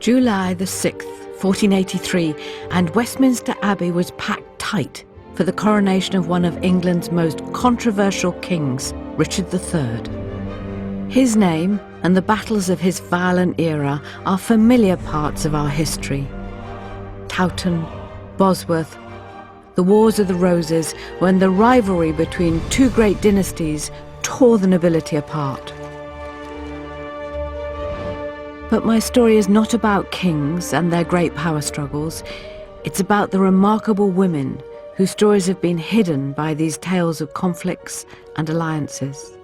July the 6th, 1483, and Westminster Abbey was packed tight for the coronation of one of England's most controversial kings, Richard III. His name and the battles of his violent era are familiar parts of our history. Towton, Bosworth, the Wars of the Roses, when the rivalry between two great dynasties tore the nobility apart. But my story is not about kings and their great power struggles. It's about the remarkable women whose stories have been hidden by these tales of conflicts and alliances.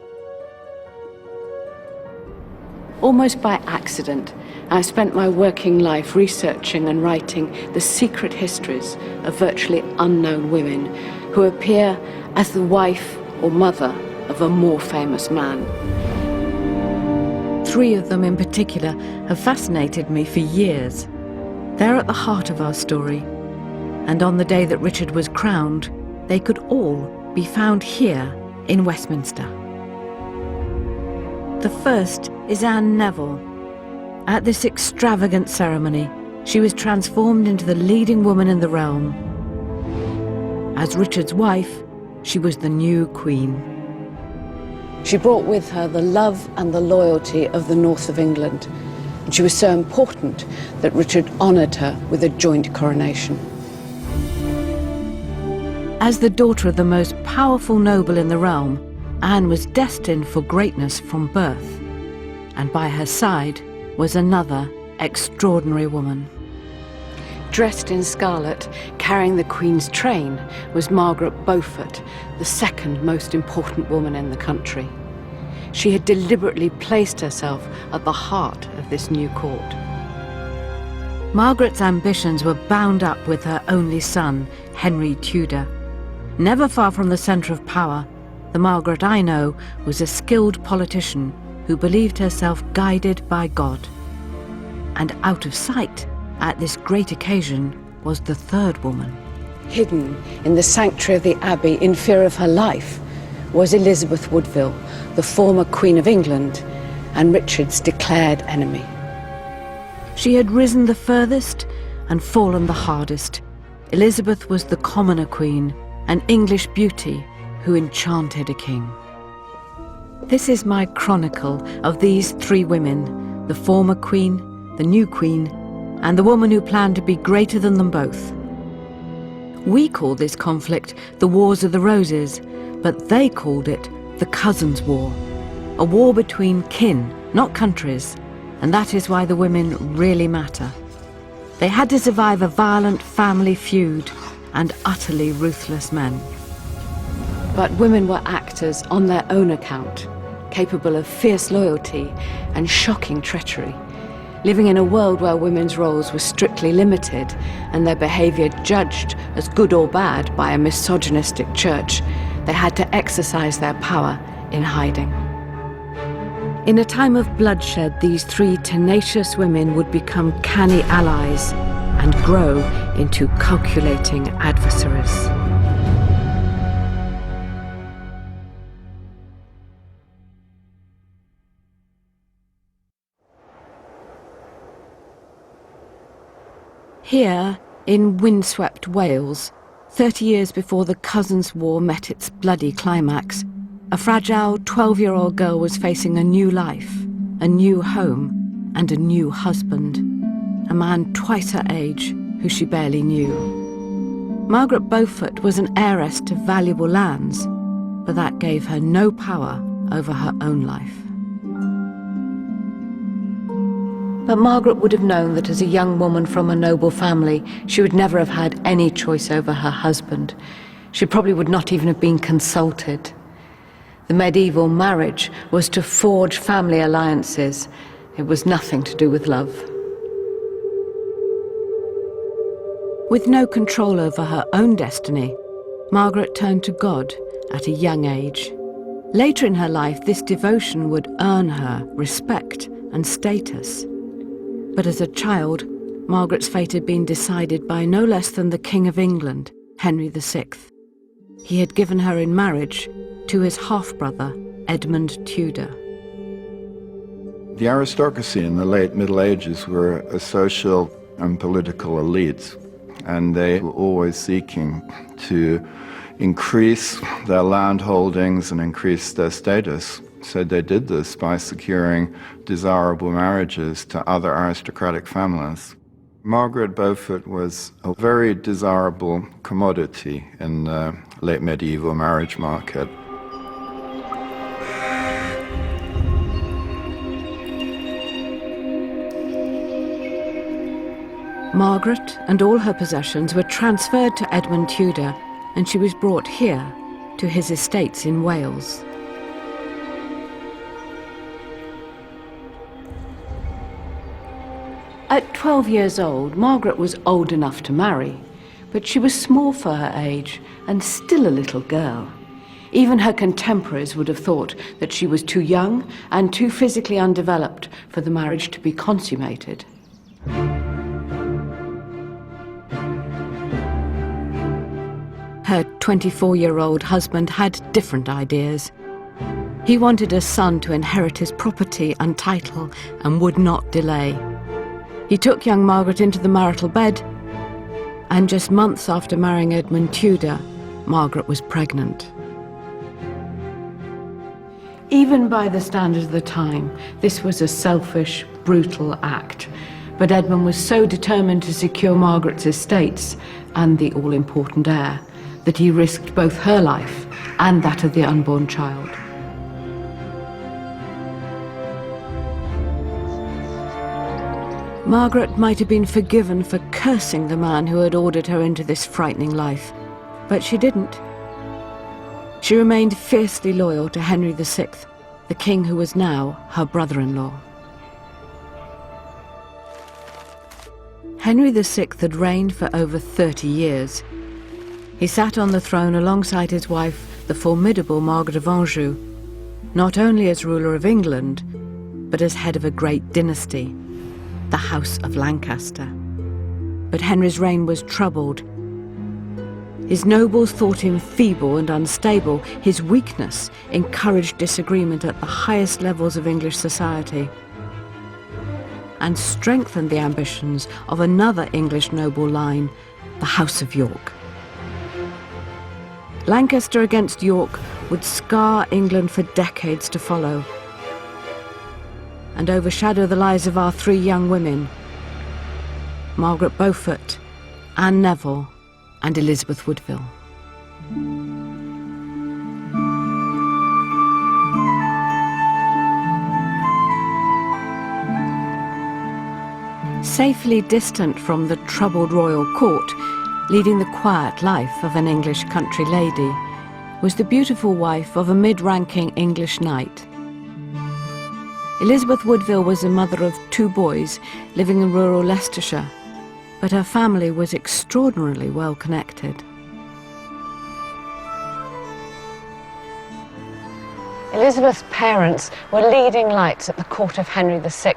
Almost by accident, I spent my working life researching and writing the secret histories of virtually unknown women who appear as the wife or mother of a more famous man. 3 of them in particular have fascinated me for years. They're at the heart of our story, and on the day that Richard was crowned, they could all be found here in Westminster. The first is Anne Neville. At this extravagant ceremony, she was transformed into the leading woman in the realm. As Richard's wife, she was the new queen. She brought with her the love and the loyalty of the north of England, and she was so important that Richard honoured her with a joint coronation. As the daughter of the most powerful noble in the realm, Anne was destined for greatness from birth, and by her side was another extraordinary woman. Dressed in scarlet, carrying the Queen's train, was Margaret Beaufort, the second most important woman in the country. She had deliberately placed herself at the heart of this new court. Margaret's ambitions were bound up with her only son, Henry Tudor. Never far from the centre of power, the Margaret I know was a skilled politician who believed herself guided by God. And out of sight, at this great occasion, was the third woman. Hidden in the sanctuary of the Abbey in fear of her life was Elizabeth Woodville, the former Queen of England and Richard's declared enemy. She had risen the furthest and fallen the hardest. Elizabeth was the commoner queen, an English beauty who enchanted a king. This is my chronicle of these 3 women, the former queen, the new queen, and the woman who planned to be greater than them both. We call this conflict the Wars of the Roses, but they called it the Cousins' War, a war between kin, not countries, and that is why the women really matter. They had to survive a violent family feud and utterly ruthless men. But women were actors on their own account, capable of fierce loyalty and shocking treachery. Living in a world where women's roles were strictly limited and their behaviour judged as good or bad by a misogynistic church, they had to exercise their power in hiding. In a time of bloodshed, these 3 tenacious women would become canny allies and grow into calculating adversaries. Here, in windswept Wales, 30 years before the Cousins' War met its bloody climax, a fragile 12-year-old girl was facing a new life, a new home, and a new husband, a man twice her age who she barely knew. Margaret Beaufort was an heiress to valuable lands, but that gave her no power over her own life. But Margaret would have known that as a young woman from a noble family, she would never have had any choice over her husband. She probably would not even have been consulted. The medieval marriage was to forge family alliances. It was nothing to do with love. With no control over her own destiny, Margaret turned to God at a young age. Later in her life, this devotion would earn her respect and status. But as a child, Margaret's fate had been decided by no less than the King of England, Henry VI. He had given her in marriage to his half-brother, Edmund Tudor. The aristocracy in the late Middle Ages were a social and political elite, and they were always seeking to increase their land holdings and increase their status. So they did this by securing desirable marriages to other aristocratic families. Margaret Beaufort was a very desirable commodity in the late medieval marriage market. Margaret and all her possessions were transferred to Edmund Tudor, and she was brought here to his estates in Wales. At 12 years old, Margaret was old enough to marry, but she was small for her age and still a little girl. Even her contemporaries would have thought that she was too young and too physically undeveloped for the marriage to be consummated. Her 24-year-old husband had different ideas. He wanted a son to inherit his property and title and would not delay. He took young Margaret into the marital bed, and just months after marrying Edmund Tudor, Margaret was pregnant. Even by the standards of the time, this was a selfish, brutal act. But Edmund was so determined to secure Margaret's estates and the all-important heir that he risked both her life and that of the unborn child. Margaret might have been forgiven for cursing the man who had ordered her into this frightening life, but she didn't. She remained fiercely loyal to Henry VI, the king who was now her brother-in-law. Henry VI had reigned for over 30 years. He sat on the throne alongside his wife, the formidable Margaret of Anjou, not only as ruler of England, but as head of a great dynasty, the House of Lancaster. But Henry's reign was troubled. His nobles thought him feeble and unstable. His weakness encouraged disagreement at the highest levels of English society and strengthened the ambitions of another English noble line, the House of York. Lancaster against York would scar England for decades to follow and overshadow the lives of our three young women, Margaret Beaufort, Anne Neville, and Elizabeth Woodville. Safely distant from the troubled royal court, leading the quiet life of an English country lady, was the beautiful wife of a mid-ranking English knight. Elizabeth Woodville was the mother of 2 boys living in rural Leicestershire, but her family was extraordinarily well connected. Elizabeth's parents were leading lights at the court of Henry VI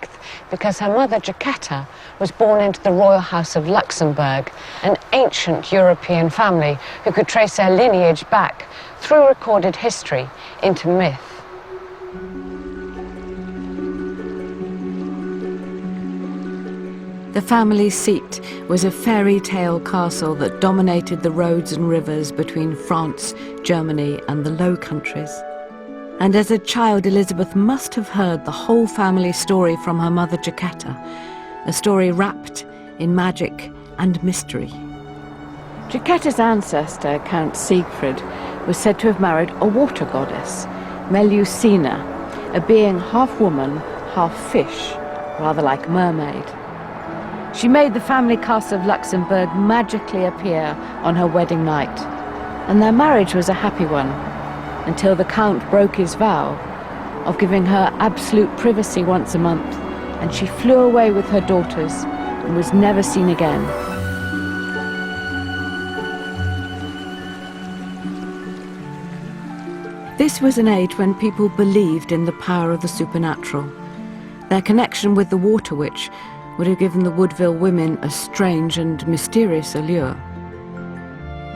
because her mother, Jacquetta, was born into the royal house of Luxembourg, an ancient European family who could trace their lineage back through recorded history into myth. The family seat was a fairy tale castle that dominated the roads and rivers between France, Germany, and the Low Countries. And as a child, Elizabeth must have heard the whole family story from her mother, Jacquetta, a story wrapped in magic and mystery. Jacquetta's ancestor, Count Siegfried, was said to have married a water goddess, Melusina, a being half woman, half fish, rather like a mermaid. She made the family castle of Luxembourg magically appear on her wedding night, and their marriage was a happy one, until the Count broke his vow of giving her absolute privacy once a month, and she flew away with her daughters and was never seen again. This was an age when people believed in the power of the supernatural. Their connection with the Water Witch would have given the Woodville women a strange and mysterious allure.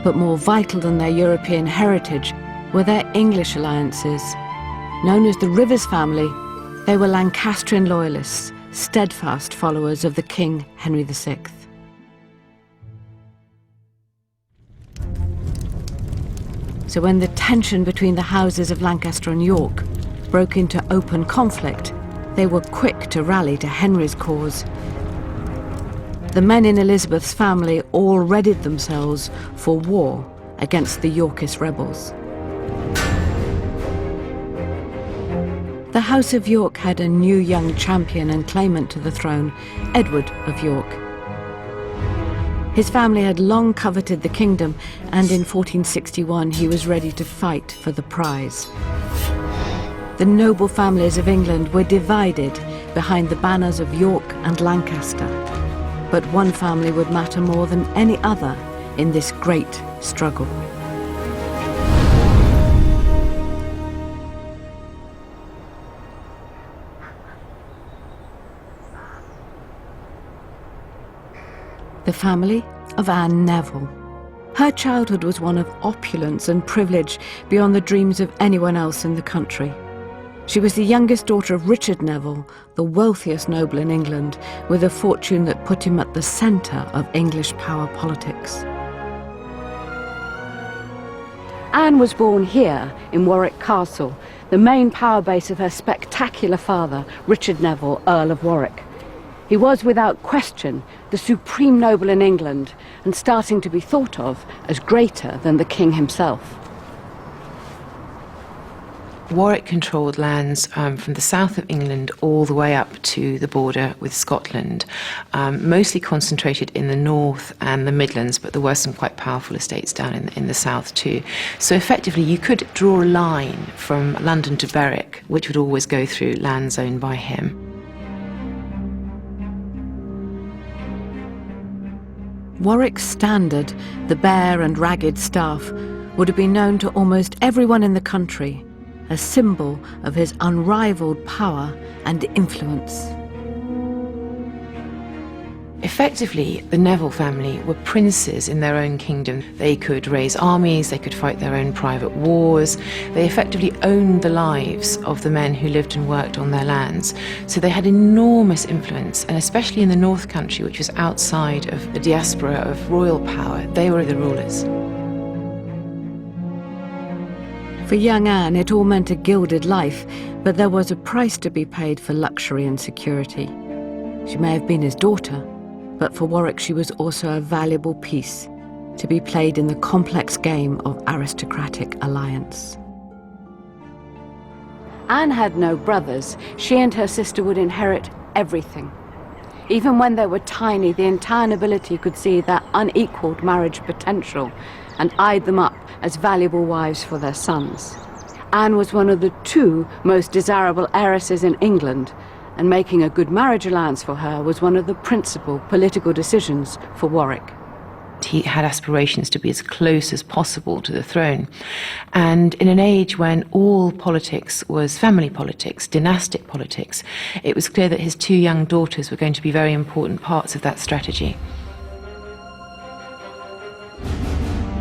But more vital than their European heritage were their English alliances. Known as the Rivers family, They were Lancastrian loyalists, steadfast followers of the King Henry VI. So when the tension between the houses of Lancaster and York broke into open conflict, they were quick to rally to Henry's cause. The men in Elizabeth's family all readied themselves for war against the Yorkist rebels. The House of York had a new young champion and claimant to the throne, Edward of York. His family had long coveted the kingdom, and in 1461 he was ready to fight for the prize. The noble families of England were divided behind the banners of York and Lancaster, but one family would matter more than any other in this great struggle. The family of Anne Neville. Her childhood was one of opulence and privilege beyond the dreams of anyone else in the country. She was the youngest daughter of Richard Neville, the wealthiest noble in England, with a fortune that put him at the centre of English power politics. Anne was born here in Warwick Castle, the main power base of her spectacular father, Richard Neville, Earl of Warwick. He was, without question, the supreme noble in England, and starting to be thought of as greater than the king himself. Warwick controlled lands from the south of England all the way up to the border with Scotland, mostly concentrated in the north and the Midlands, but there were some quite powerful estates down in the south too. So effectively you could draw a line from London to Berwick, which would always go through lands owned by him. Warwick's standard, the bare and ragged staff, would have been known to almost everyone in the country, a symbol of his unrivaled power and influence. Effectively, the Neville family were princes in their own kingdom. They could raise armies, they could fight their own private wars. They effectively owned the lives of the men who lived and worked on their lands. So they had enormous influence, and especially in the North Country, which was outside of the diaspora of royal power, they were the rulers. For young Anne, it all meant a gilded life, but there was a price to be paid for luxury and security. She may have been his daughter, but for Warwick she was also a valuable piece to be played in the complex game of aristocratic alliance. Anne had no brothers. She and her sister would inherit everything. Even when they were tiny, the entire nobility could see their unequalled marriage potential and eyed them up as valuable wives for their sons. Anne was one of the two most desirable heiresses in England, and making a good marriage alliance for her was one of the principal political decisions for Warwick. He had aspirations to be as close as possible to the throne. And in an age when all politics was family politics, dynastic politics, it was clear that his two young daughters were going to be very important parts of that strategy.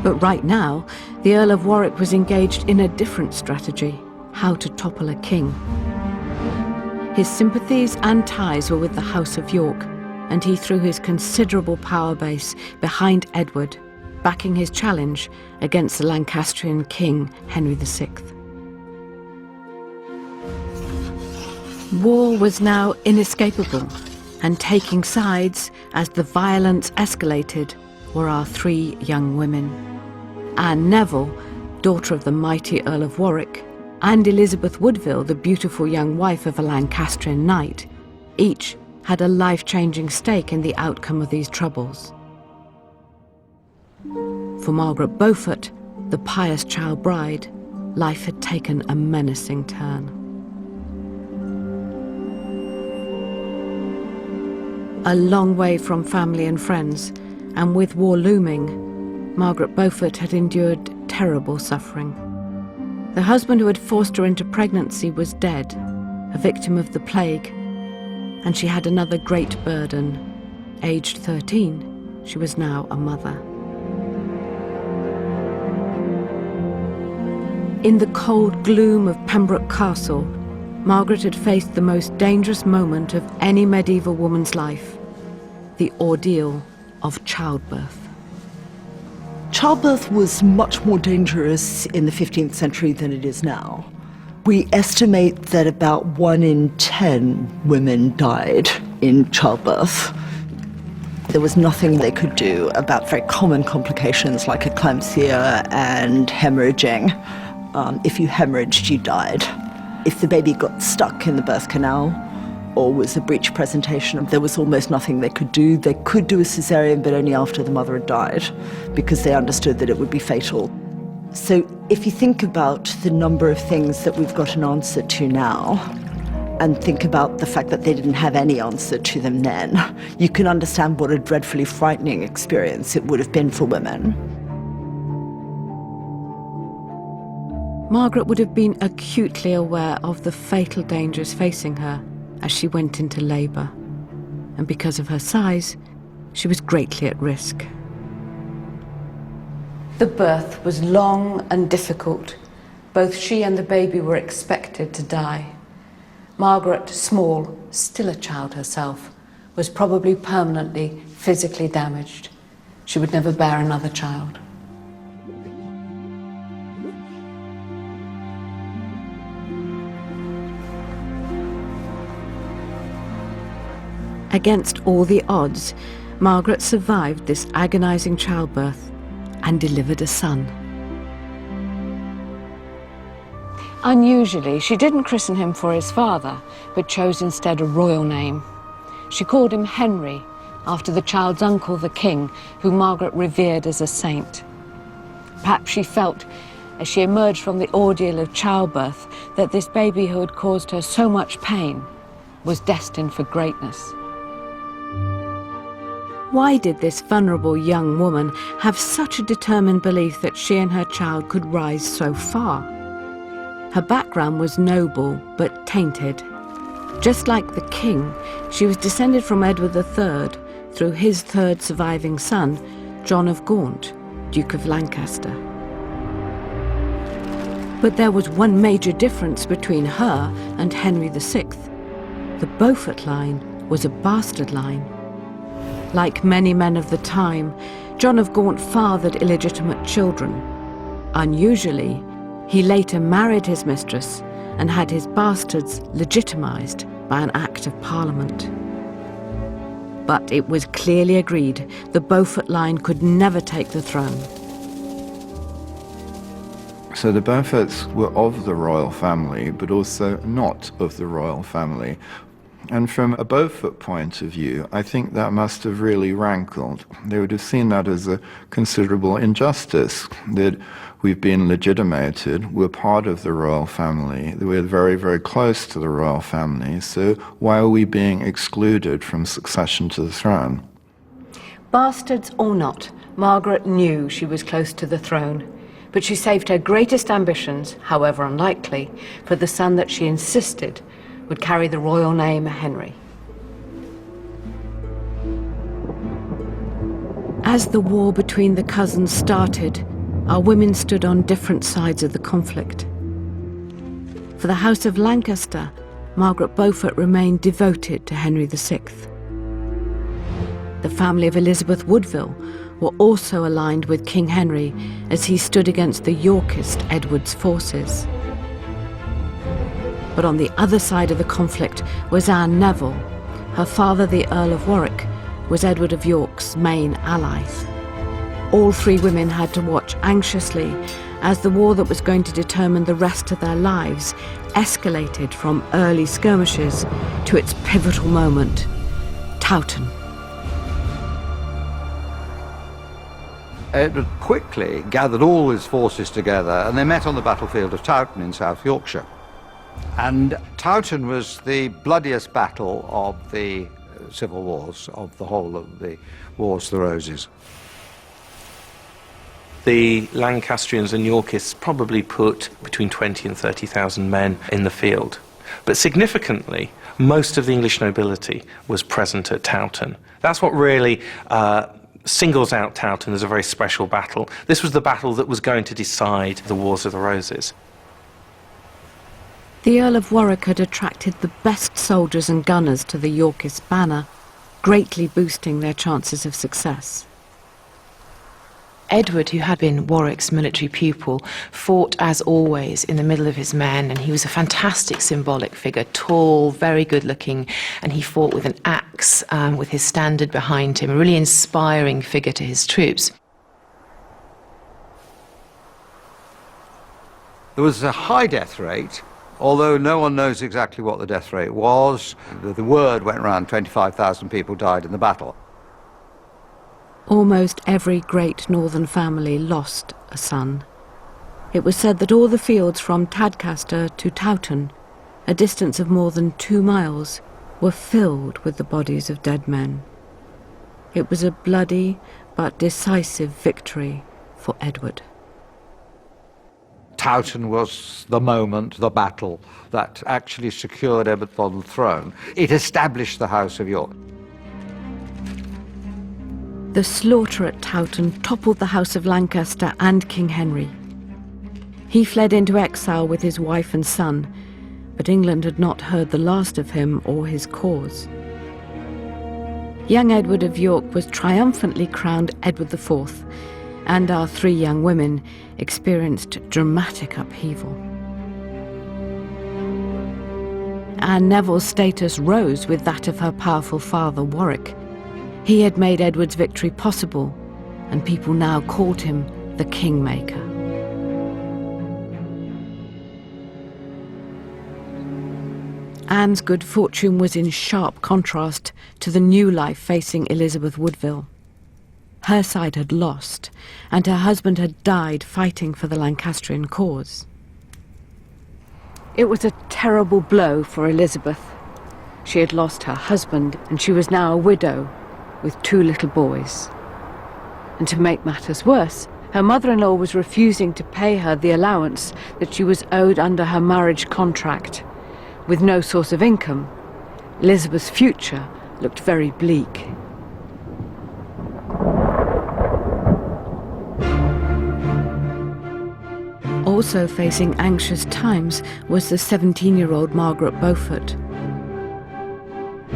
But right now, the Earl of Warwick was engaged in a different strategy: how to topple a king. His sympathies and ties were with the House of York, and he threw his considerable power base behind Edward, backing his challenge against the Lancastrian king, Henry VI. War was now inescapable, and taking sides as the violence escalated were our three young women. Anne Neville, daughter of the mighty Earl of Warwick, and Elizabeth Woodville, the beautiful young wife of a Lancastrian knight, each had a life-changing stake in the outcome of these troubles. For Margaret Beaufort, the pious child bride, life had taken a menacing turn. A long way from family and friends, and with war looming, Margaret Beaufort had endured terrible suffering. The husband who had forced her into pregnancy was dead, a victim of the plague, and she had another great burden. Aged 13, she was now a mother. In the cold gloom of Pembroke Castle, Margaret had faced the most dangerous moment of any medieval woman's life, the ordeal of childbirth. Childbirth was much more dangerous in the 15th century than it is now. We estimate that about 1 in 10 women died in childbirth. There was nothing they could do about very common complications like eclampsia and hemorrhaging. If you hemorrhaged, you died. If the baby got stuck in the birth canal or was a breech presentation, there was almost nothing they could do. They could do a cesarean, but only after the mother had died, because they understood that it would be fatal. So if you think about the number of things that we've got an answer to now, and think about the fact that they didn't have any answer to them then, you can understand what a dreadfully frightening experience it would have been for women. Margaret would have been acutely aware of the fatal dangers facing her as she went into labour, and because of her size, she was greatly at risk. The birth was long and difficult. Both she and the baby were expected to die. Margaret, small, still a child herself, was probably permanently physically damaged. She would never bear another child. Against all the odds, Margaret survived this agonizing childbirth and delivered a son. Unusually, she didn't christen him for his father, but chose instead a royal name. She called him Henry, after the child's uncle, the king, whom Margaret revered as a saint. Perhaps she felt, as she emerged from the ordeal of childbirth, that this baby who had caused her so much pain was destined for greatness. Why did this vulnerable young woman have such a determined belief that she and her child could rise so far? Her background was noble, but tainted. Just like the king, she was descended from Edward III through his third surviving son, John of Gaunt, Duke of Lancaster. But there was one major difference between her and Henry VI. The Beaufort line was a bastard line. Like many men of the time, John of Gaunt fathered illegitimate children. Unusually, he later married his mistress and had his bastards legitimised by an Act of Parliament. But it was clearly agreed the Beaufort line could never take the throne. So the Beauforts were of the royal family, but also not of the royal family. And from a Beaufort point of view, I think that must have really rankled. They would have seen that as a considerable injustice, that we've been legitimated, we're part of the royal family, we're very, very close to the royal family, so why are we being excluded from succession to the throne? Bastards or not, Margaret knew she was close to the throne, but she saved her greatest ambitions, however unlikely, for the son that she insisted would carry the royal name Henry. As the war between the cousins started, our women stood on different sides of the conflict. For the House of Lancaster, Margaret Beaufort remained devoted to Henry VI. The family of Elizabeth Woodville were also aligned with King Henry as he stood against the Yorkist Edward's forces. But on the other side of the conflict was Anne Neville. Her father, the Earl of Warwick, was Edward of York's main ally. All three women had to watch anxiously as the war that was going to determine the rest of their lives escalated from early skirmishes to its pivotal moment, Towton. Edward quickly gathered all his forces together and they met on the battlefield of Towton in South Yorkshire. And Towton was the bloodiest battle of the civil wars, of the whole of the Wars of the Roses. The Lancastrians and Yorkists probably put between 20 and 30,000 men in the field. But significantly, most of the English nobility was present at Towton. That's what really singles out Towton as a very special battle. This was the battle that was going to decide the Wars of the Roses. The Earl of Warwick had attracted the best soldiers and gunners to the Yorkist banner, greatly boosting their chances of success. Edward, who had been Warwick's military pupil, fought as always in the middle of his men, and he was a fantastic symbolic figure, tall, very good looking, and he fought with an axe with his standard behind him, a really inspiring figure to his troops. There was a high death rate, although no one knows exactly what the death rate was. The word went around 25,000 people died in the battle. Almost every great northern family lost a son. It was said that all the fields from Tadcaster to Towton, a distance of more than 2 miles, were filled with the bodies of dead men. It was a bloody but decisive victory for Edward. Towton was the moment, the battle, that actually secured Edward on the throne. It established the House of York. The slaughter at Towton toppled the House of Lancaster and King Henry. He fled into exile with his wife and son, but England had not heard the last of him or his cause. Young Edward of York was triumphantly crowned Edward IV, and our 3 young women experienced dramatic upheaval. Anne Neville's status rose with that of her powerful father, Warwick. He had made Edward's victory possible, and people now called him the Kingmaker. Anne's good fortune was in sharp contrast to the new life facing Elizabeth Woodville. Her side had lost, and her husband had died fighting for the Lancastrian cause. It was a terrible blow for Elizabeth. She had lost her husband, and she was now a widow with 2 little boys. And to make matters worse, her mother-in-law was refusing to pay her the allowance that she was owed under her marriage contract. With no source of income, Elizabeth's future looked very bleak. Also facing anxious times was the 17-year-old Margaret Beaufort.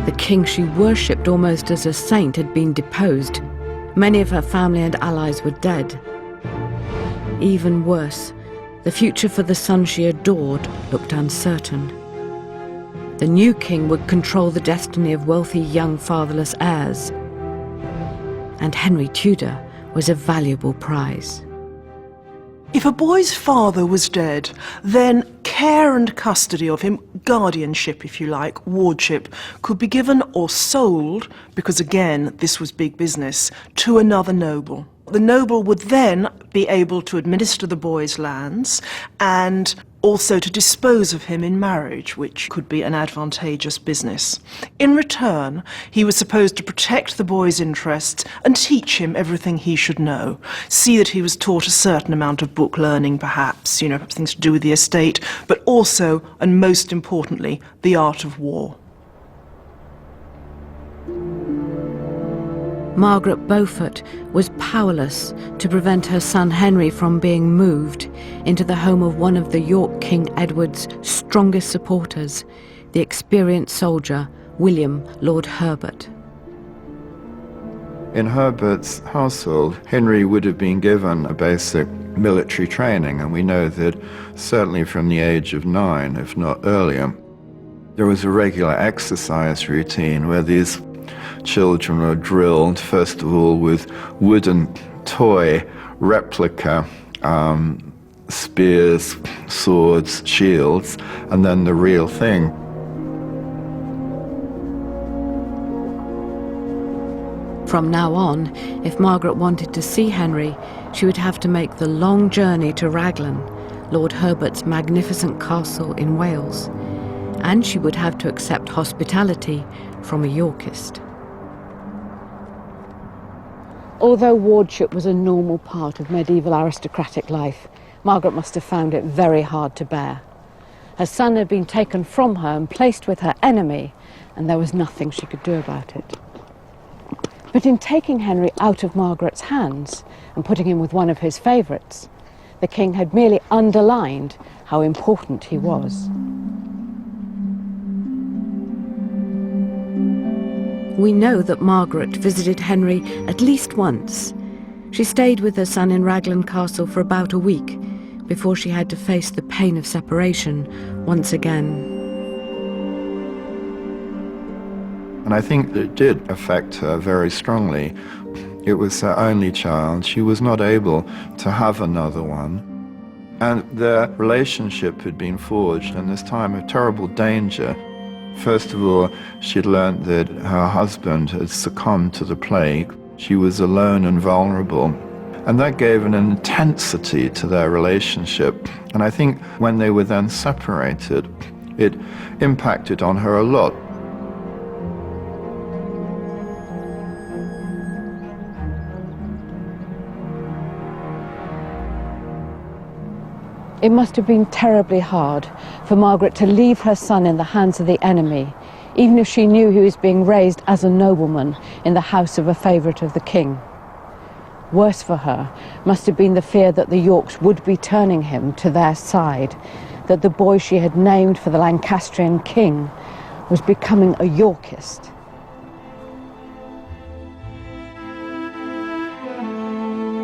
The king she worshipped almost as a saint had been deposed. Many of her family and allies were dead. Even worse, the future for the son she adored looked uncertain. The new king would control the destiny of wealthy young fatherless heirs. And Henry Tudor was a valuable prize. If a boy's father was dead, then care and custody of him, guardianship if you like, wardship, could be given or sold, because again, this was big business, to another noble. The noble would then be able to administer the boy's lands and also to dispose of him in marriage, which could be an advantageous business. In return, he was supposed to protect the boy's interests and teach him everything he should know. See that he was taught a certain amount of book learning, perhaps, perhaps things to do with the estate, but also, and most importantly, the art of war. Margaret Beaufort was powerless to prevent her son Henry from being moved into the home of one of the York King Edward's strongest supporters, the experienced soldier William Lord Herbert. In Herbert's household, Henry would have been given a basic military training, and we know that certainly from the age of 9, if not earlier, there was a regular exercise routine where these children were drilled, first of all, with wooden toy replica spears, swords, shields, and then the real thing. From now on, if Margaret wanted to see Henry, she would have to make the long journey to Raglan, Lord Herbert's magnificent castle in Wales, and she would have to accept hospitality from a Yorkist. Although wardship was a normal part of medieval aristocratic life, Margaret must have found it very hard to bear. Her son had been taken from her and placed with her enemy, and there was nothing she could do about it. But in taking Henry out of Margaret's hands and putting him with one of his favourites, the king had merely underlined how important he was. We know that Margaret visited Henry at least once. She stayed with her son in Raglan Castle for about a week before she had to face the pain of separation once again. And I think it did affect her very strongly. It was her only child. She was not able to have another one. And their relationship had been forged in this time of terrible danger. First of all, she'd learned that her husband had succumbed to the plague. She was alone and vulnerable. And that gave an intensity to their relationship. And I think when they were then separated, it impacted on her a lot. It must have been terribly hard for Margaret to leave her son in the hands of the enemy, even if she knew he was being raised as a nobleman in the house of a favourite of the king. Worse for her must have been the fear that the Yorks would be turning him to their side, that the boy she had named for the Lancastrian king was becoming a Yorkist.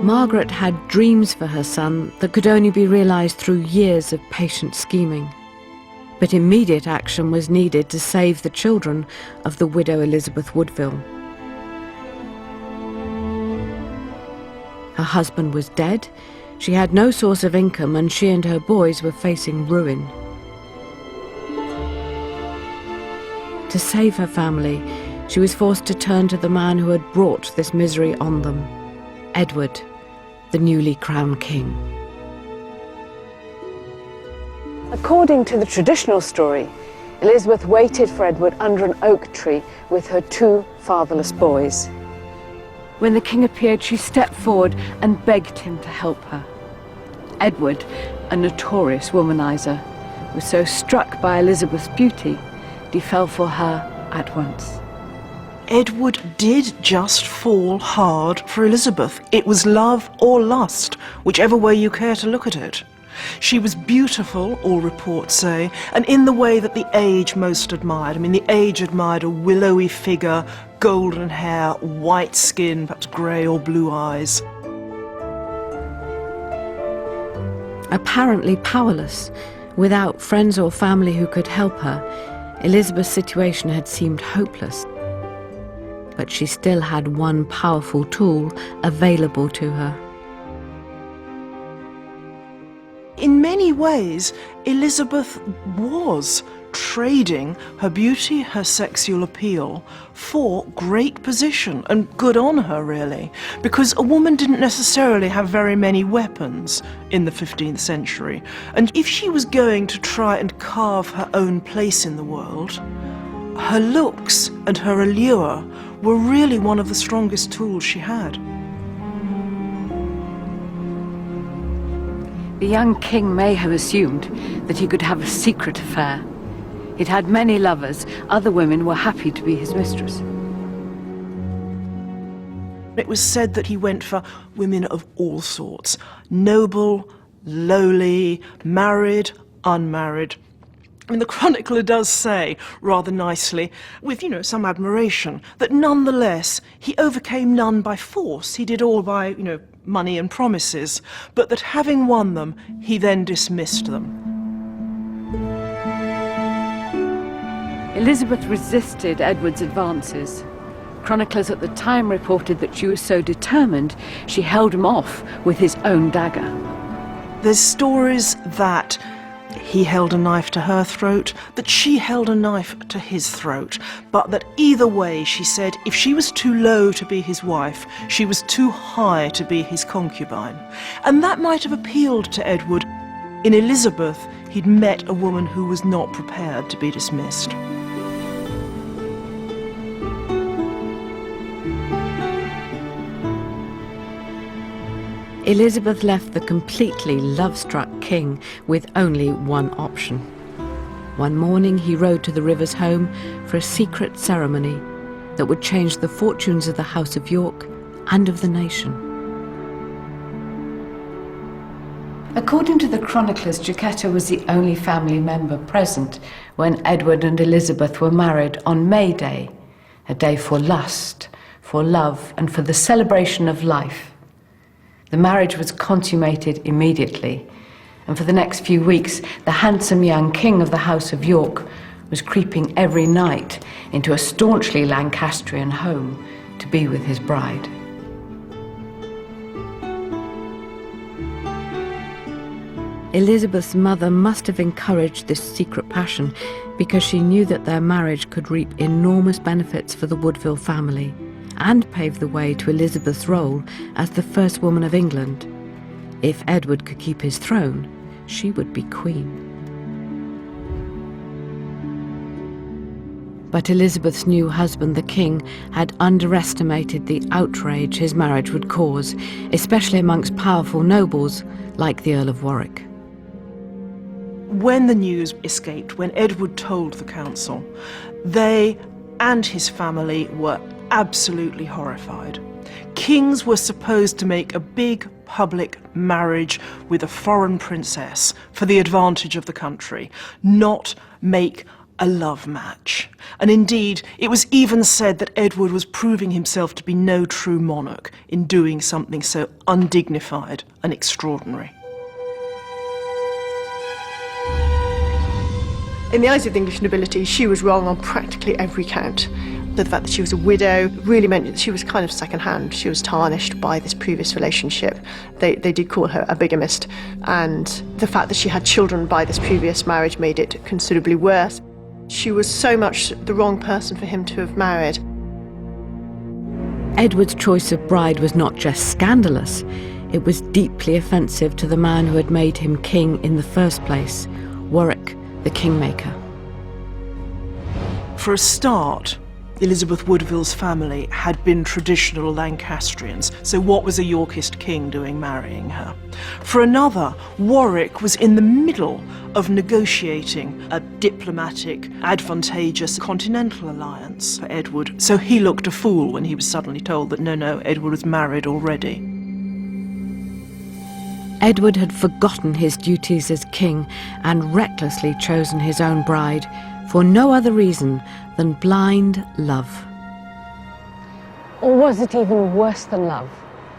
Margaret had dreams for her son that could only be realised through years of patient scheming. But immediate action was needed to save the children of the widow Elizabeth Woodville. Her husband was dead, she had no source of income, and she and her boys were facing ruin. To save her family, she was forced to turn to the man who had brought this misery on them, Edward, the newly crowned king. According to the traditional story, Elizabeth waited for Edward under an oak tree with her 2 fatherless boys. When the king appeared, she stepped forward and begged him to help her. Edward, a notorious womanizer, was so struck by Elizabeth's beauty, he fell for her at once. Edward did just fall hard for Elizabeth. It was love or lust, whichever way you care to look at it. She was beautiful, all reports say, and in the way that the age most admired. I mean, the age admired a willowy figure, golden hair, white skin, perhaps grey or blue eyes. Apparently powerless, without friends or family who could help her, Elizabeth's situation had seemed hopeless. But she still had one powerful tool available to her. In many ways, Elizabeth was trading her beauty, her sexual appeal, for great position, and good on her, really, because a woman didn't necessarily have very many weapons in the 15th century, and if she was going to try and carve her own place in the world, her looks and her allure were really one of the strongest tools she had. The young king may have assumed that he could have a secret affair. He'd had many lovers. Other women were happy to be his mistress. It was said that he went for women of all sorts, noble, lowly, married, unmarried. I mean, the chronicler does say, rather nicely, with, some admiration, that nonetheless he overcame none by force. He did all by, money and promises, but that having won them, he then dismissed them. Elizabeth resisted Edward's advances. Chroniclers at the time reported that she was so determined she held him off with his own dagger. There's stories that he held a knife to her throat, that she held a knife to his throat, but that either way, she said, if she was too low to be his wife, she was too high to be his concubine. And that might have appealed to Edward. In Elizabeth, he'd met a woman who was not prepared to be dismissed. Elizabeth left the completely love-struck king with only one option. One morning he rode to the river's home for a secret ceremony that would change the fortunes of the House of York and of the nation. According to the chroniclers, Jacquetta was the only family member present when Edward and Elizabeth were married on May Day, a day for lust, for love, and for the celebration of life. The marriage was consummated immediately, and for the next few weeks, the handsome young King of the House of York was creeping every night into a staunchly Lancastrian home to be with his bride. Elizabeth's mother must have encouraged this secret passion because she knew that their marriage could reap enormous benefits for the Woodville family and pave the way to Elizabeth's role as the first woman of England. If Edward could keep his throne, she would be queen. But Elizabeth's new husband, the king, had underestimated the outrage his marriage would cause, especially amongst powerful nobles like the Earl of Warwick. When the news escaped, when Edward told the council, they and his family were absolutely horrified. Kings were supposed to make a big public marriage with a foreign princess for the advantage of the country, not make a love match. And indeed, it was even said that Edward was proving himself to be no true monarch in doing something so undignified and extraordinary. In the eyes of the English nobility, she was wrong on practically every count. The fact that she was a widow really meant that she was kind of second-hand. She was tarnished by this previous relationship. They did call her a bigamist, and the fact that she had children by this previous marriage made it considerably worse. She was so much the wrong person for him to have married. Edward's choice of bride was not just scandalous, it was deeply offensive to the man who had made him king in the first place, Warwick, the kingmaker. For a start, Elizabeth Woodville's family had been traditional Lancastrians, so what was a Yorkist king doing marrying her? For another, Warwick was in the middle of negotiating a diplomatic, advantageous continental alliance for Edward, so he looked a fool when he was suddenly told that no, Edward was married already. Edward had forgotten his duties as king and recklessly chosen his own bride for no other reason than blind love. Or was it even worse than love?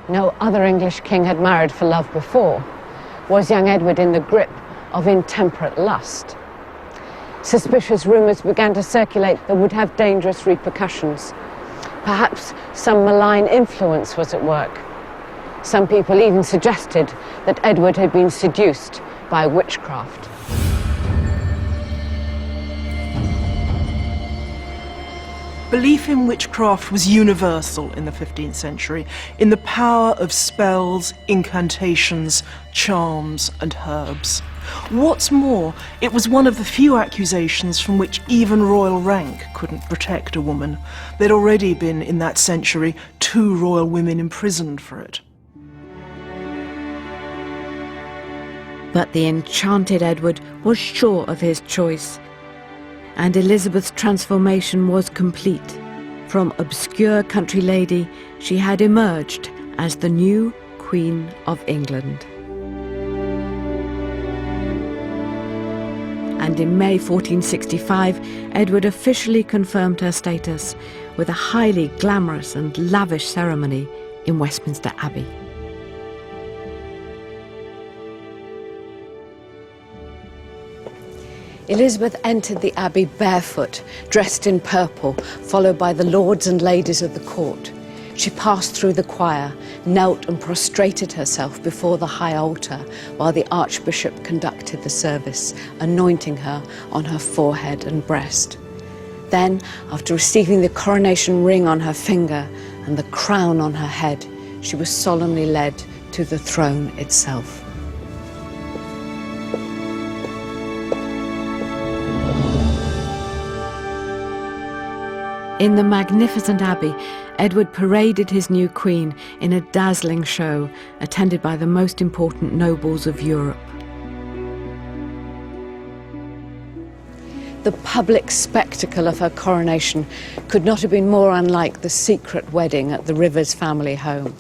No other English king had married for love before. Was young Edward in the grip of intemperate lust? Suspicious rumours began to circulate that would have dangerous repercussions. Perhaps some malign influence was at work. Some people even suggested that Edward had been seduced by witchcraft. Belief in witchcraft was universal in the 15th century, in the power of spells, incantations, charms, and herbs. What's more, it was one of the few accusations from which even royal rank couldn't protect a woman. There'd already been, in that century, 2 royal women imprisoned for it. But the enchanted Edward was sure of his choice, and Elizabeth's transformation was complete. From obscure country lady, she had emerged as the new Queen of England. And in May 1465, Edward officially confirmed her status with a highly glamorous and lavish ceremony in Westminster Abbey. Elizabeth entered the abbey barefoot, dressed in purple, followed by the lords and ladies of the court. She passed through the choir, knelt and prostrated herself before the high altar while the archbishop conducted the service, anointing her on her forehead and breast. Then, after receiving the coronation ring on her finger and the crown on her head, she was solemnly led to the throne itself. In the magnificent abbey, Edward paraded his new queen in a dazzling show, attended by the most important nobles of Europe. The public spectacle of her coronation could not have been more unlike the secret wedding at the Rivers family home.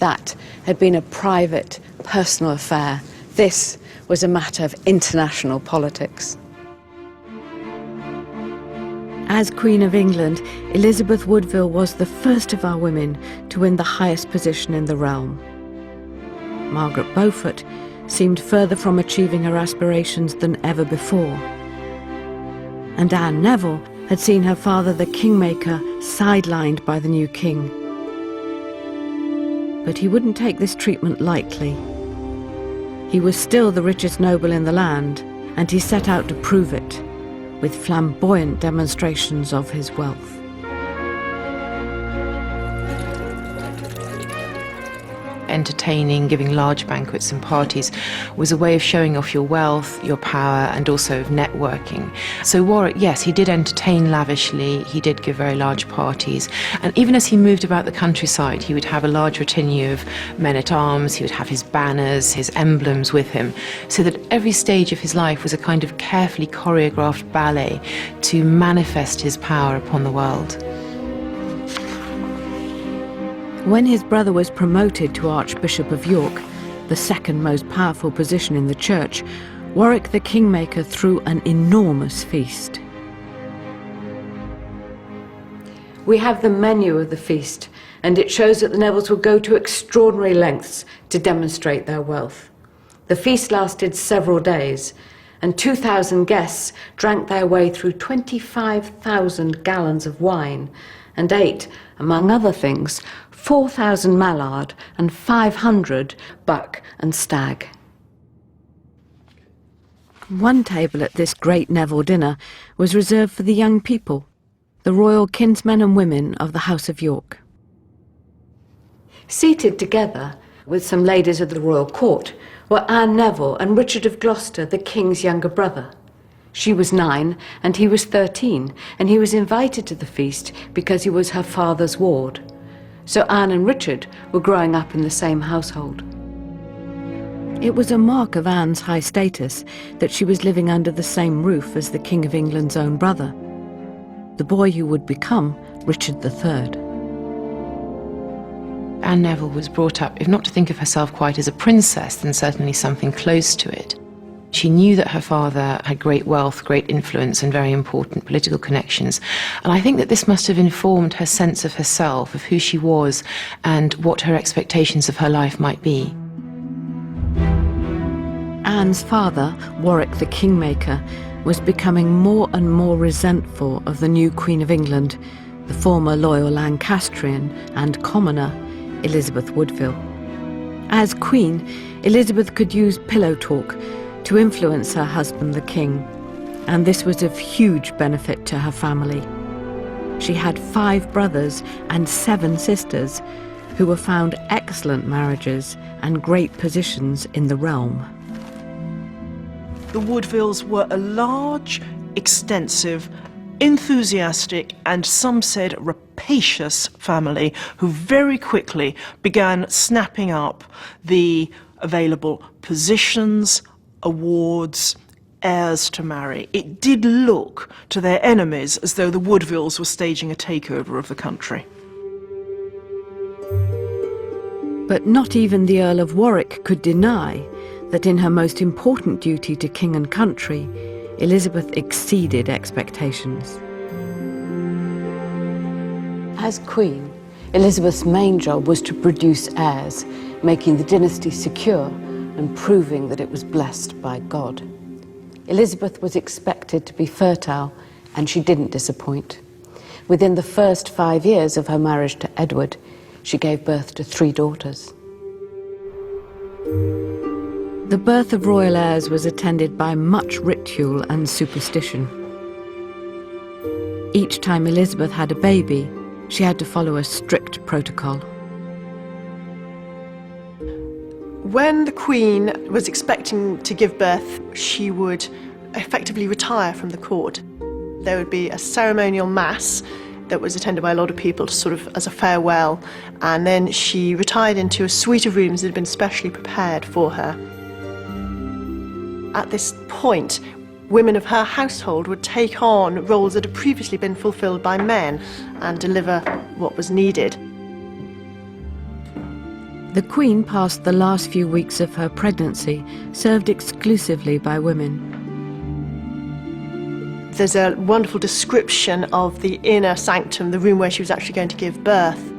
That had been a private, personal affair. This was a matter of international politics. As Queen of England, Elizabeth Woodville was the first of our women to win the highest position in the realm. Margaret Beaufort seemed further from achieving her aspirations than ever before. And Anne Neville had seen her father, the Kingmaker, sidelined by the new king. But he wouldn't take this treatment lightly. He was still the richest noble in the land, and he set out to prove it, with flamboyant demonstrations of his wealth. Entertaining, giving large banquets and parties was a way of showing off your wealth, your power, and also of networking. So Warwick, yes, he did entertain lavishly, he did give very large parties, and even as he moved about the countryside, he would have a large retinue of men-at-arms, he would have his banners, his emblems with him, so that every stage of his life was a kind of carefully choreographed ballet to manifest his power upon the world. When his brother was promoted to Archbishop of York, the second most powerful position in the church, Warwick the Kingmaker threw an enormous feast. We have the menu of the feast, and it shows that the Nevilles would go to extraordinary lengths to demonstrate their wealth. The feast lasted several days, and 2,000 guests drank their way through 25,000 gallons of wine and ate, among other things, 4,000 mallard and 500 buck and stag. One table at this great Neville dinner was reserved for the young people, the royal kinsmen and women of the House of York. Seated together with some ladies of the royal court were Anne Neville and Richard of Gloucester, the king's younger brother. She was 9 and he was 13, and he was invited to the feast because he was her father's ward. So Anne and Richard were growing up in the same household. It was a mark of Anne's high status that she was living under the same roof as the King of England's own brother, the boy who would become Richard III. Anne Neville was brought up, if not to think of herself quite as a princess, then certainly something close to it. She knew that her father had great wealth, great influence, and very important political connections. And I think that this must have informed her sense of herself, of who she was, and what her expectations of her life might be. Anne's father, Warwick the Kingmaker, was becoming more and more resentful of the new Queen of England, the former loyal Lancastrian and commoner, Elizabeth Woodville. As Queen, Elizabeth could use pillow talk to influence her husband, the king, and this was of huge benefit to her family. She had 5 brothers and 7 sisters who were found excellent marriages and great positions in the realm. The Woodvilles were a large, extensive, enthusiastic, and some said rapacious family who very quickly began snapping up the available positions, awards, heirs to marry. It did look to their enemies as though the Woodvilles were staging a takeover of the country. But not even the Earl of Warwick could deny that in her most important duty to king and country, Elizabeth exceeded expectations. As Queen, Elizabeth's main job was to produce heirs, making the dynasty secure and proving that it was blessed by God. Elizabeth was expected to be fertile, and she didn't disappoint. Within the first 5 years of her marriage to Edward, she gave birth to 3 daughters. The birth of royal heirs was attended by much ritual and superstition. Each time Elizabeth had a baby, she had to follow a strict protocol. When the Queen was expecting to give birth, she would effectively retire from the court. There would be a ceremonial mass that was attended by a lot of people, sort of as a farewell, and then she retired into a suite of rooms that had been specially prepared for her. At this point, women of her household would take on roles that had previously been fulfilled by men and deliver what was needed. The Queen passed the last few weeks of her pregnancy served exclusively by women. There's a wonderful description of the inner sanctum, the room where she was actually going to give birth.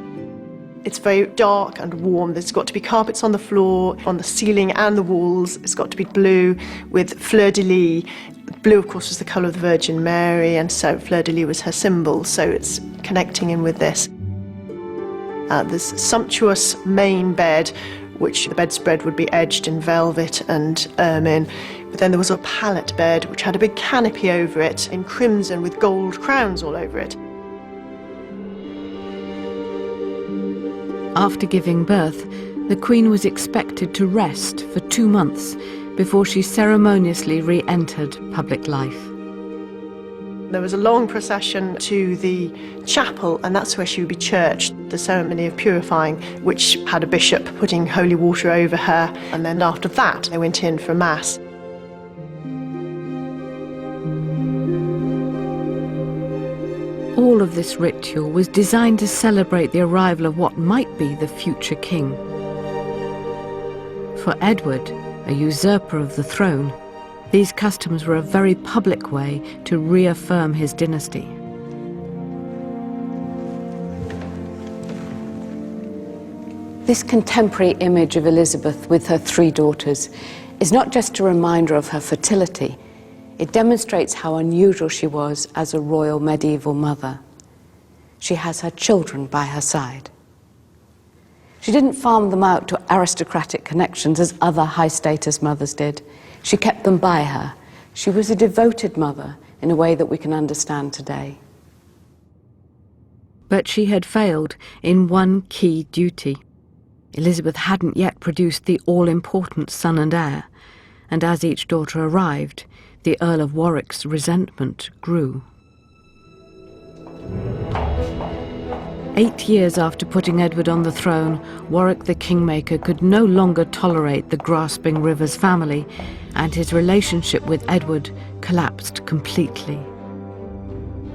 It's very dark and warm. There's got to be carpets on the floor, on the ceiling and the walls. It's got to be blue with fleur-de-lis. Blue, of course, was the colour of the Virgin Mary, and so fleur-de-lis was her symbol, so it's connecting in with this. There's a sumptuous main bed, which the bedspread would be edged in velvet and ermine. But then there was a pallet bed, which had a big canopy over it in crimson with gold crowns all over it. After giving birth, the Queen was expected to rest for 2 months before she ceremoniously re-entered public life. There was a long procession to the chapel, and that's where she would be churched, the ceremony of purifying, which had a bishop putting holy water over her, and then after that they went in for Mass. All of this ritual was designed to celebrate the arrival of what might be the future king. For Edward, a usurper of the throne, these customs were a very public way to reaffirm his dynasty. This contemporary image of Elizabeth with her 3 daughters is not just a reminder of her fertility, it demonstrates how unusual she was as a royal medieval mother. She has her children by her side. She didn't farm them out to aristocratic connections as other high-status mothers did. She kept them by her. She was a devoted mother in a way that we can understand today. But she had failed in one key duty. Elizabeth hadn't yet produced the all-important son and heir, and as each daughter arrived, the Earl of Warwick's resentment grew. 8 years after putting Edward on the throne, Warwick the Kingmaker could no longer tolerate the grasping Rivers family, and his relationship with Edward collapsed completely.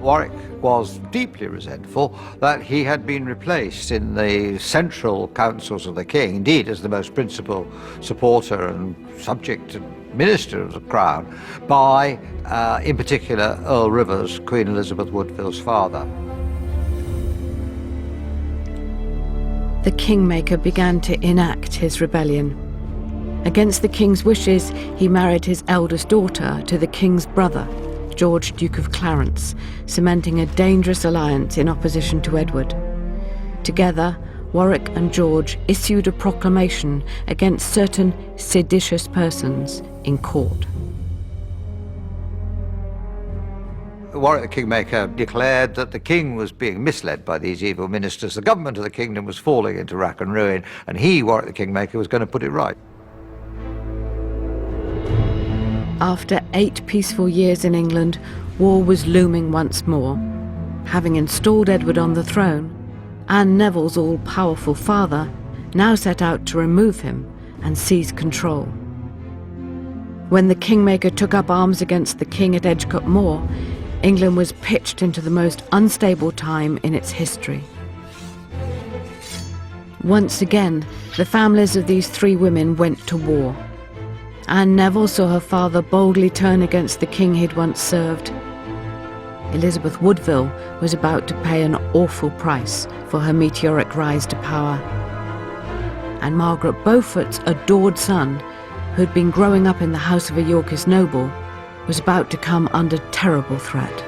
Warwick was deeply resentful that he had been replaced in the central councils of the king, indeed as the most principal supporter and subject and minister of the crown, by, in particular, Earl Rivers, Queen Elizabeth Woodville's father. The Kingmaker began to enact his rebellion. Against the king's wishes, he married his eldest daughter to the king's brother, George, Duke of Clarence, cementing a dangerous alliance in opposition to Edward. Together, Warwick and George issued a proclamation against certain seditious persons in court. Warwick the Kingmaker declared that the king was being misled by these evil ministers. The government of the kingdom was falling into rack and ruin, and he, Warwick the Kingmaker, was going to put it right. After 8 peaceful years in England, war was looming once more. Having installed Edward on the throne, Anne Neville's all-powerful father now set out to remove him and seize control. When the Kingmaker took up arms against the king at Edgecote Moor, England was pitched into the most unstable time in its history. Once again, the families of these 3 women went to war. Anne Neville saw her father boldly turn against the king he'd once served. Elizabeth Woodville was about to pay an awful price for her meteoric rise to power. And Margaret Beaufort's adored son, who'd been growing up in the house of a Yorkist noble, was about to come under terrible threat.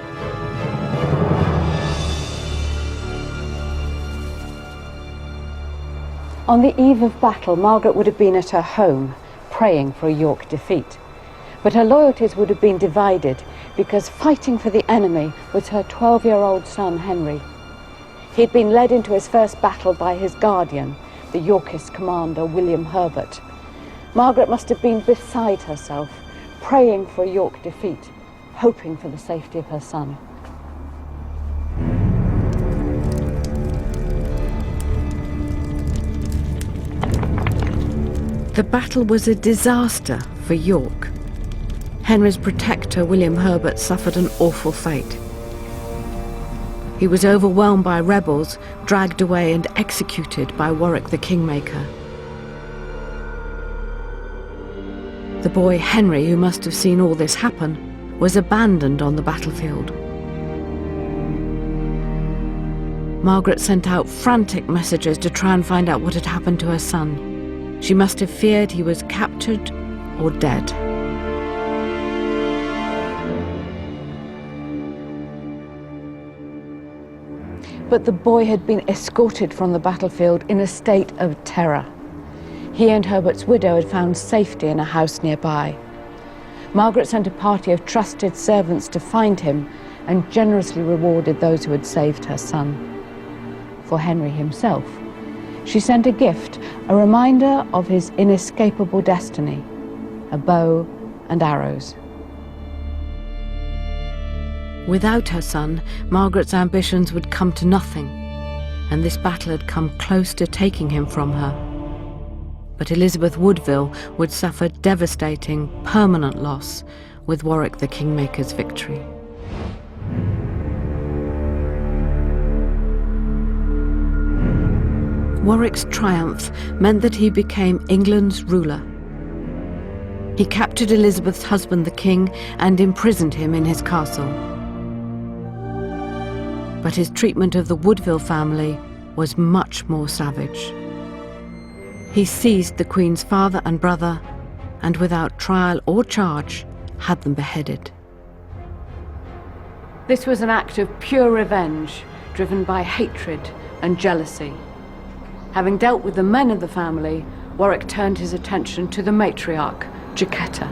On the eve of battle, Margaret would have been at her home, praying for a York defeat. But her loyalties would have been divided because fighting for the enemy was her 12-year-old son, Henry. He'd been led into his first battle by his guardian, the Yorkist commander, William Herbert. Margaret must have been beside herself, praying for a York defeat, hoping for the safety of her son. The battle was a disaster for York. Henry's protector, William Herbert, suffered an awful fate. He was overwhelmed by rebels, dragged away and executed by Warwick the Kingmaker. The boy Henry, who must have seen all this happen, was abandoned on the battlefield. Margaret sent out frantic messages to try and find out what had happened to her son. She must have feared he was captured or dead. But the boy had been escorted from the battlefield in a state of terror. He and Herbert's widow had found safety in a house nearby. Margaret sent a party of trusted servants to find him and generously rewarded those who had saved her son. For Henry himself, she sent a gift, a reminder of his inescapable destiny, a bow and arrows. Without her son, Margaret's ambitions would come to nothing, and this battle had come close to taking him from her. But Elizabeth Woodville would suffer devastating, permanent loss with Warwick the Kingmaker's victory. Warwick's triumph meant that he became England's ruler. He captured Elizabeth's husband, the king, and imprisoned him in his castle. But his treatment of the Woodville family was much more savage. He seized the Queen's father and brother, and without trial or charge, had them beheaded. This was an act of pure revenge, driven by hatred and jealousy. Having dealt with the men of the family, Warwick turned his attention to the matriarch, Jacquetta.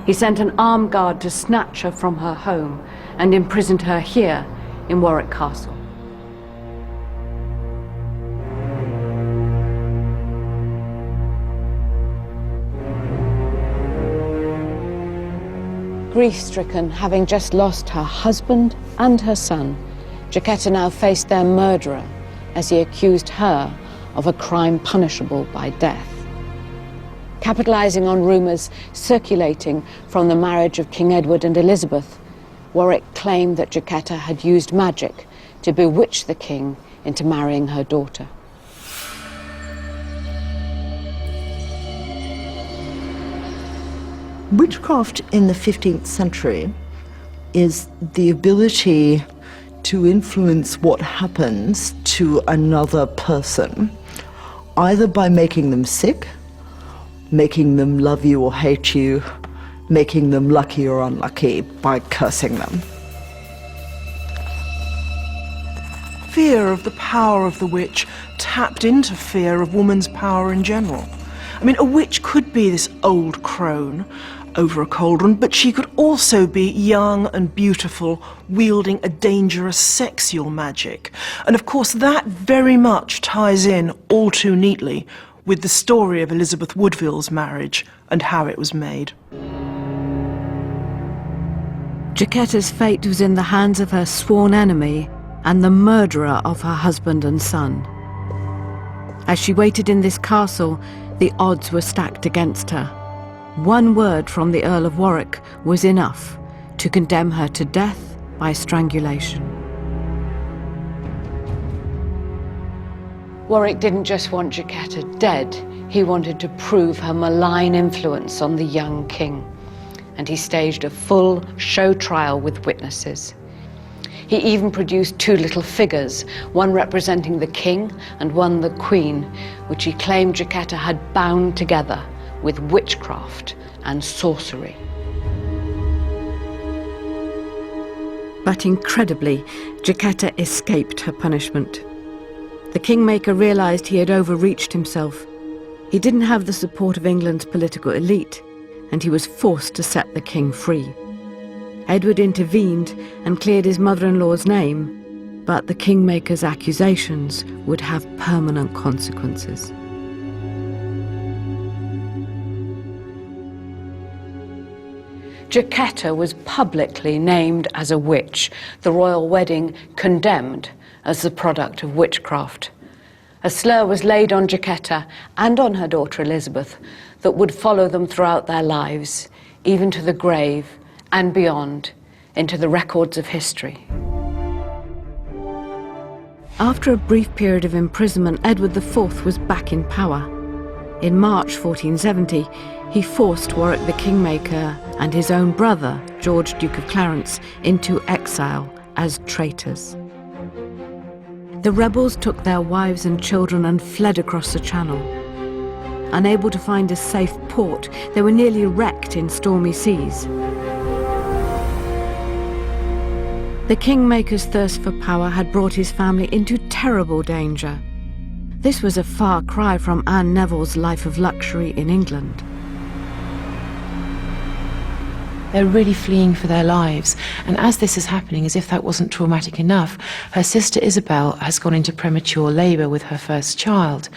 He sent an armed guard to snatch her from her home and imprisoned her here in Warwick Castle. Grief-stricken, having just lost her husband and her son, Jacquetta now faced their murderer as he accused her of a crime punishable by death. Capitalizing on rumors circulating from the marriage of King Edward and Elizabeth, Warwick claimed that Jacquetta had used magic to bewitch the king into marrying her daughter. Witchcraft in the 15th century is the ability to influence what happens to another person, either by making them sick, making them love you or hate you, making them lucky or unlucky by cursing them. Fear of the power of the witch tapped into fear of woman's power in general. I mean, a witch could be this old crone over a cauldron, but she could also be young and beautiful, wielding a dangerous sexual magic. And of course, that very much ties in all too neatly with the story of Elizabeth Woodville's marriage and how it was made. Jacquetta's fate was in the hands of her sworn enemy and the murderer of her husband and son. As she waited in this castle, the odds were stacked against her. One word from the Earl of Warwick was enough to condemn her to death by strangulation. Warwick didn't just want Jacquetta dead, he wanted to prove her malign influence on the young king. And he staged a full show trial with witnesses. He even produced two little figures, one representing the king and one the queen, which he claimed Jacquetta had bound together with witchcraft and sorcery. But incredibly, Jacquetta escaped her punishment. The Kingmaker realized he had overreached himself. He didn't have the support of England's political elite, and he was forced to set the king free. Edward intervened and cleared his mother-in-law's name, but the Kingmaker's accusations would have permanent consequences. Jacquetta was publicly named as a witch, the royal wedding condemned as the product of witchcraft. A slur was laid on Jacquetta and on her daughter Elizabeth that would follow them throughout their lives, even to the grave and beyond, into the records of history. After a brief period of imprisonment, Edward IV was back in power. In March 1470, he forced Warwick the Kingmaker and his own brother, George, Duke of Clarence, into exile as traitors. The rebels took their wives and children and fled across the Channel. Unable to find a safe port, they were nearly wrecked in stormy seas. The kingmaker's thirst for power had brought his family into terrible danger. This was a far cry from Anne Neville's life of luxury in England. They're really fleeing for their lives. And as this is happening, as if that wasn't traumatic enough, her sister Isabel has gone into premature labour with her first child.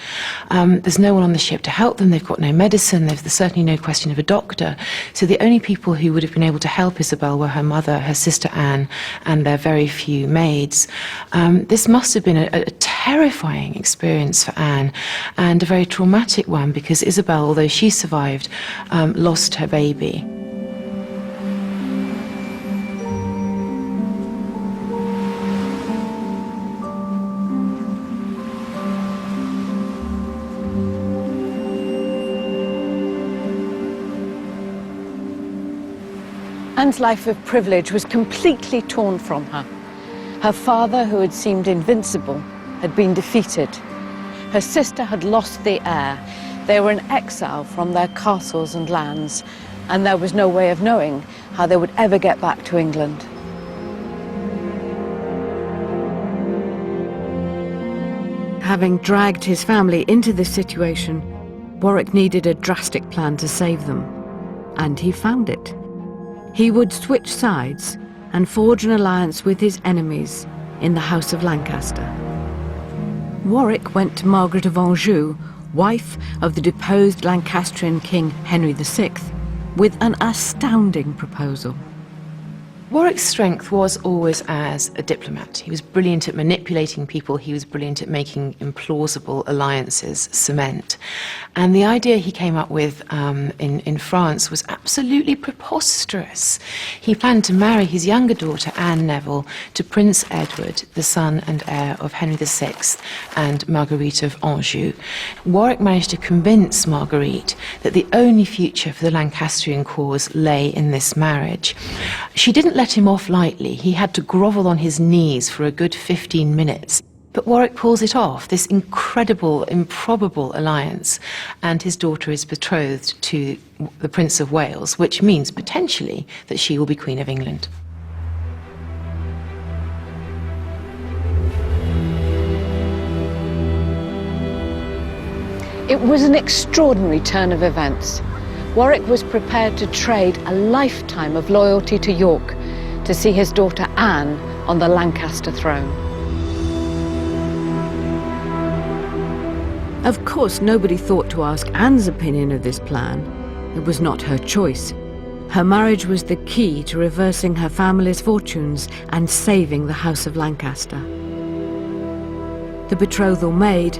There's no one on the ship to help them. They've got no medicine. There's certainly no question of a doctor. So the only people who would have been able to help Isabel were her mother, her sister Anne, and their very few maids. This must have been a terrifying experience for Anne, and a very traumatic one, because Isabel, although she survived, lost her baby. Anne's life of privilege was completely torn from her. Her father, who had seemed invincible, had been defeated. Her sister had lost the heir. They were in exile from their castles and lands, and there was no way of knowing how they would ever get back to England. Having dragged his family into this situation, Warwick needed a drastic plan to save them, and he found it. He would switch sides and forge an alliance with his enemies in the House of Lancaster. Warwick went to Margaret of Anjou, wife of the deposed Lancastrian king Henry VI, with an astounding proposal. Warwick's strength was always as a diplomat. He was brilliant at manipulating people. He was brilliant at making implausible alliances cement. And the idea he came up with in France was absolutely preposterous. He planned to marry his younger daughter, Anne Neville, to Prince Edward, the son and heir of Henry VI and Marguerite of Anjou. Warwick managed to convince Marguerite that the only future for the Lancastrian cause lay in this marriage. She didn't let him off lightly. He had to grovel on his knees for a good 15 minutes. But Warwick pulls it off, this incredible, improbable alliance, and his daughter is betrothed to the Prince of Wales, which means potentially that she will be Queen of England. It was an extraordinary turn of events. Warwick was prepared to trade a lifetime of loyalty to York to see his daughter Anne on the Lancaster throne. Of course, nobody thought to ask Anne's opinion of this plan. It was not her choice. Her marriage was the key to reversing her family's fortunes and saving the House of Lancaster. The betrothal made,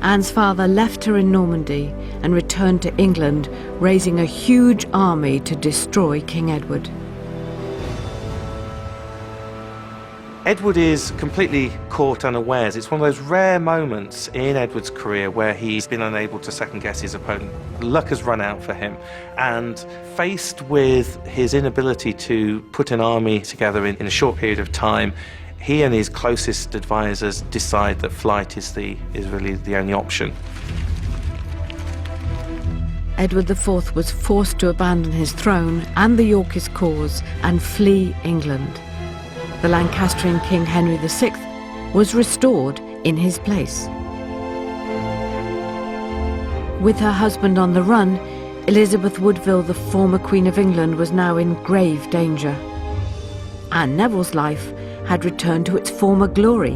Anne's father left her in Normandy and returned to England, raising a huge army to destroy King Edward. Edward is completely caught unawares. It's one of those rare moments in Edward's career where he's been unable to second-guess his opponent. Luck has run out for him, and faced with his inability to put an army together in a short period of time, he and his closest advisors decide that flight is really the only option. Edward IV was forced to abandon his throne and the Yorkist cause and flee England. The Lancastrian king Henry VI was restored in his place. With her husband on the run, Elizabeth Woodville, the former Queen of England, was now in grave danger. Anne Neville's life had returned to its former glory.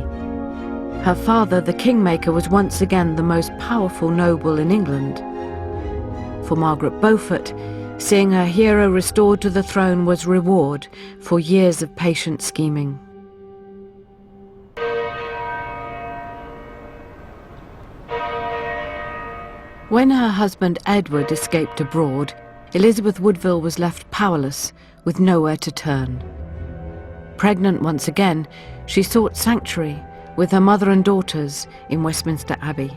Her father, the Kingmaker, was once again the most powerful noble in England. For Margaret Beaufort, seeing her hero restored to the throne was reward for years of patient scheming. When her husband Edward escaped abroad, Elizabeth Woodville was left powerless, with nowhere to turn. Pregnant once again, she sought sanctuary with her mother and daughters in Westminster Abbey.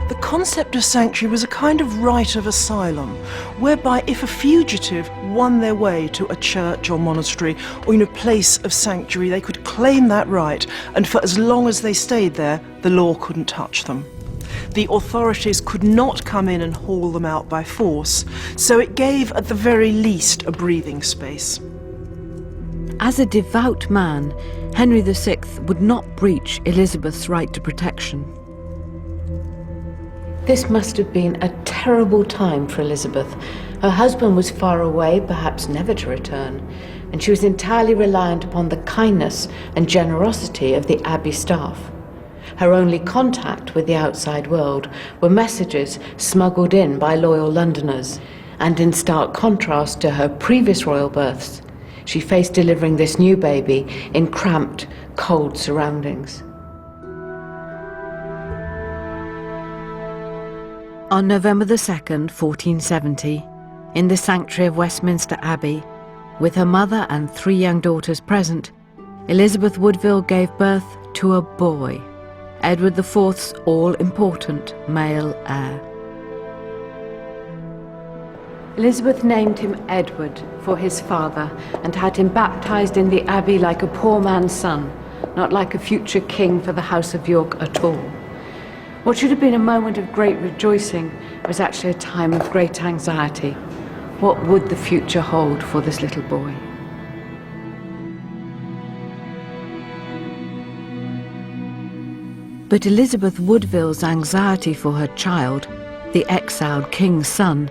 The concept of sanctuary was a kind of right of asylum, whereby if a fugitive won their way to a church or monastery or place of sanctuary, they could claim that right, and for as long as they stayed there, the law couldn't touch them. The authorities could not come in and haul them out by force, so it gave, at the very least, a breathing space. As a devout man, Henry VI would not breach Elizabeth's right to protection. This must have been a terrible time for Elizabeth. Her husband was far away, perhaps never to return, and she was entirely reliant upon the kindness and generosity of the Abbey staff. Her only contact with the outside world were messages smuggled in by loyal Londoners, and in stark contrast to her previous royal births, she faced delivering this new baby in cramped, cold surroundings. On November 2nd, 1470, in the sanctuary of Westminster Abbey, with her mother and 3 young daughters present, Elizabeth Woodville gave birth to a boy, Edward IV's all-important male heir. Elizabeth named him Edward for his father and had him baptised in the Abbey like a poor man's son, not like a future king for the House of York at all. What should have been a moment of great rejoicing was actually a time of great anxiety. What would the future hold for this little boy? But Elizabeth Woodville's anxiety for her child, the exiled king's son,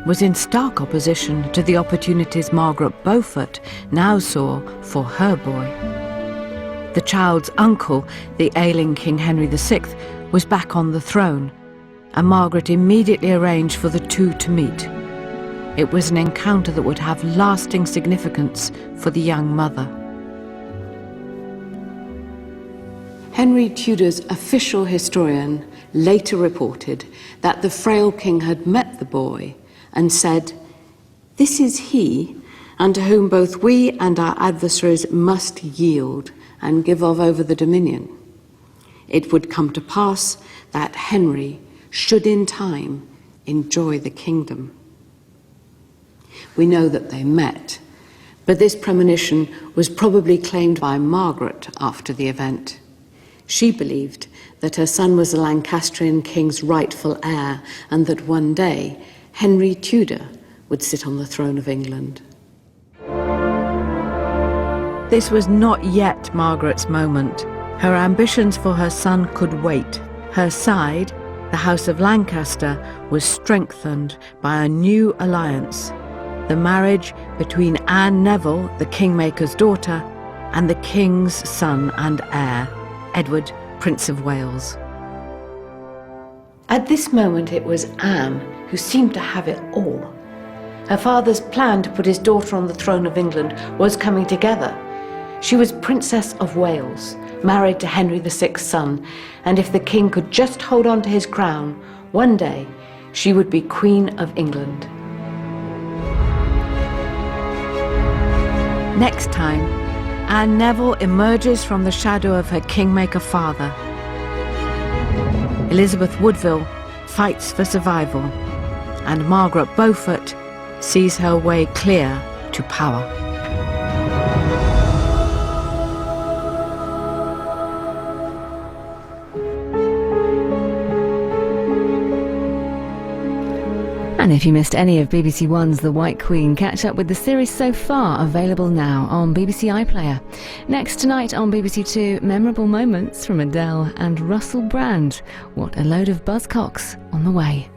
was in stark opposition to the opportunities Margaret Beaufort now saw for her boy. The child's uncle, the ailing King Henry VI, was back on the throne, and Margaret immediately arranged for the two to meet. It was an encounter that would have lasting significance for the young mother. Henry Tudor's official historian later reported that the frail king had met the boy and said, "This is he unto whom both we and our adversaries must yield and give of over the dominion. It would come to pass that Henry should in time enjoy the kingdom." We know that they met, but this premonition was probably claimed by Margaret after the event. She believed that her son was the Lancastrian king's rightful heir and that one day Henry Tudor would sit on the throne of England. This was not yet Margaret's moment. Her ambitions for her son could wait. Her side, the House of Lancaster, was strengthened by a new alliance, the marriage between Anne Neville, the kingmaker's daughter, and the king's son and heir, Edward, Prince of Wales. At this moment it was Anne who seemed to have it all. Her father's plan to put his daughter on the throne of England was coming together. She was Princess of Wales, married to Henry VI's son, and if the king could just hold on to his crown, one day she would be Queen of England. Next time, Anne Neville emerges from the shadow of her kingmaker father. Elizabeth Woodville fights for survival, and Margaret Beaufort sees her way clear to power. And if you missed any of BBC One's The White Queen, catch up with the series so far, available now on BBC iPlayer. Next tonight on BBC Two, memorable moments from Adele and Russell Brand. What a load of buzzcocks on the way.